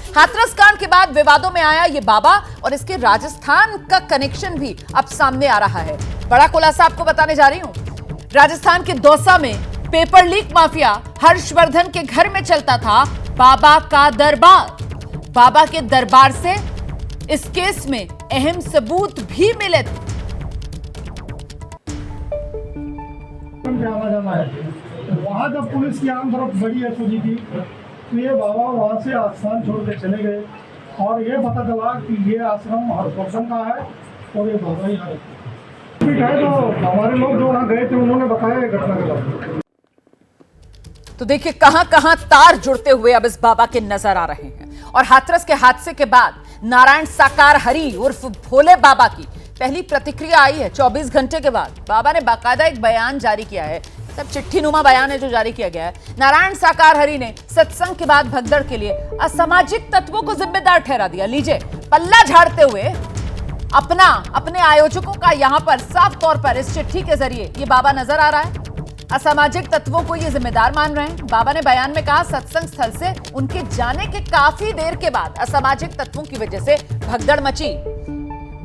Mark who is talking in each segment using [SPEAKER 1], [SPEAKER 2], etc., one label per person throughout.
[SPEAKER 1] हाथरस कांड के बाद विवादों में आया ये बाबा और इसके राजस्थान का कनेक्शन भी अब सामने आ रहा है। बड़ा खुलासा आपको बताने जा रही हूं। राजस्थान के दौसा में पेपर लीक माफिया हर्षवर्धन के घर में चलता था बाबा का दरबार। बाबा के दरबार से इस केस में अहम सबूत भी मिले थे।
[SPEAKER 2] वहां जब पुलिस की आम तरफ बड़ी है सुजी की, तो ये बाबा वहां से आस्थान छोड़ के चले गए और ये पता चला कि ये आश्रम हर्षवर्धन का है और ये बाबा ही है। तो हमारे लोग जो वहाँ गए थे उन्होंने बताया ये घटना के बारे।
[SPEAKER 1] तो देखिए कहां कहां तार जुड़ते हुए अब इस बाबा के नजर आ रहे हैं। और हाथरस के हादसे के बाद नारायण साकार हरि उर्फ भोले बाबा की पहली प्रतिक्रिया आई है। 24 घंटे के बाद बाबा ने बाकायदा एक बयान जारी किया है। सब चिट्ठी नुमा बयान है जो जारी किया गया है। नारायण साकार हरि ने सत्संग के बाद भगदड़ के लिए असामाजिक तत्वों को जिम्मेदार ठहरा दिया। लीजिए, पल्ला झाड़ते हुए अपने आयोजकों का यहां पर साफ तौर पर इस चिट्ठी के जरिए ये बाबा नजर आ रहा है। असामाजिक तत्वों को ये जिम्मेदार मान रहे हैं। बाबा ने बयान में कहा, सत्संग स्थल से उनके जाने के काफी देर के बाद असामाजिक तत्वों की वजह से भगदड़ मची।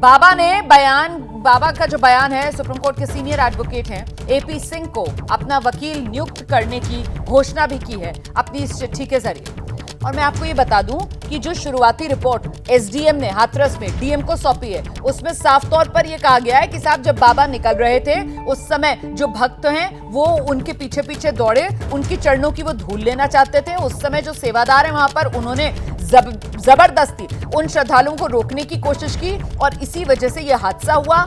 [SPEAKER 1] बाबा का जो बयान है, सुप्रीम कोर्ट के सीनियर एडवोकेट हैं एपी सिंह को अपना वकील नियुक्त करने की घोषणा भी की है अपनी इस चिट्ठी के जरिए। और मैं आपको ये बता दूं कि जो शुरुआती रिपोर्ट एसडीएम ने हाथरस में डीएम को सौंपी है, उसमें साफ तौर पर यह कहा गया है कि साहब जब बाबा निकल रहे थे उस समय जो भक्त हैं वो उनके पीछे पीछे दौड़े, उनकी चरणों की वो धूल लेना चाहते थे। उस समय जो सेवादार हैं वहां पर उन्होंने जबरदस्ती उन श्रद्धालुओं को रोकने की कोशिश की और इसी वजह से यह हादसा हुआ,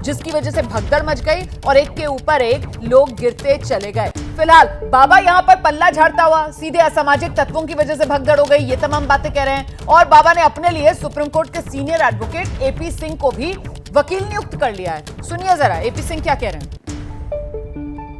[SPEAKER 1] जिसकी वजह से भगदड़ मच गई और एक के ऊपर एक लोग गिरते चले गए। फिलहाल बाबा यहां पर पल्ला झाड़ता हुआ सीधे असामाजिक तत्वों की वजह से भगदड़ हो गई, ये तमाम बातें कह रहे हैं। और बाबा ने अपने लिए सुप्रीम कोर्ट के सीनियर एडवोकेट एपी सिंह को भी वकील नियुक्त कर लिया है। सुनिए जरा एपी सिंह क्या कह रहे हैं।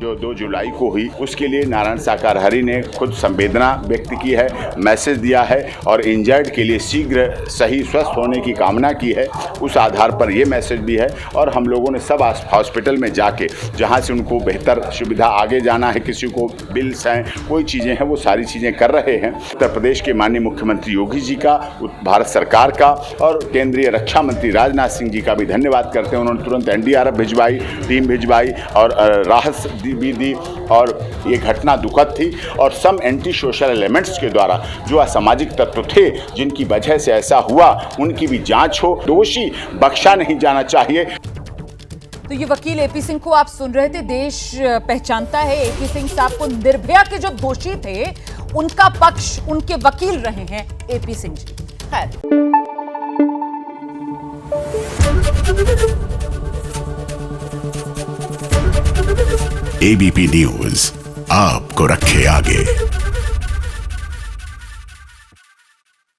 [SPEAKER 3] जो 2 जुलाई को हुई उसके लिए नारायण साकार हरि ने खुद संवेदना व्यक्त की है, मैसेज दिया है और इंजर्ड के लिए शीघ्र सही स्वस्थ होने की कामना की है। उस आधार पर यह मैसेज भी है और हम लोगों ने सब हॉस्पिटल में जाके जहां से उनको बेहतर सुविधा आगे जाना है, किसी को बिल्स हैं, कोई चीज़ें हैं, वो सारी चीज़ें कर रहे हैं। उत्तर प्रदेश के माननीय मुख्यमंत्री योगी जी का, भारत सरकार का और केंद्रीय रक्षा मंत्री राजनाथ सिंह जी का भी धन्यवाद करते हैं। उन्होंने तुरंत एनडीआरएफ भिजवाई, टीम भिजवाई और राहत भी दी और ये घटना दुखद थी। और सम एंटी सोशल एलिमेंट्स के द्वारा जो असामाजिक तत्व थे जिनकी वजह से ऐसा हुआ, उनकी भी जांच हो, दोषी बख्शा नहीं जाना चाहिए।
[SPEAKER 1] तो ये वकील एपी सिंह को आप सुन रहे थे। देश पहचानता है एपी सिंह साहब को। निर्भया के जो दोषी थे उनका पक्ष उनके वकील रहे हैं एपी सिंह जी। खैर,
[SPEAKER 4] एबीपी न्यूज आपको रखे आगे।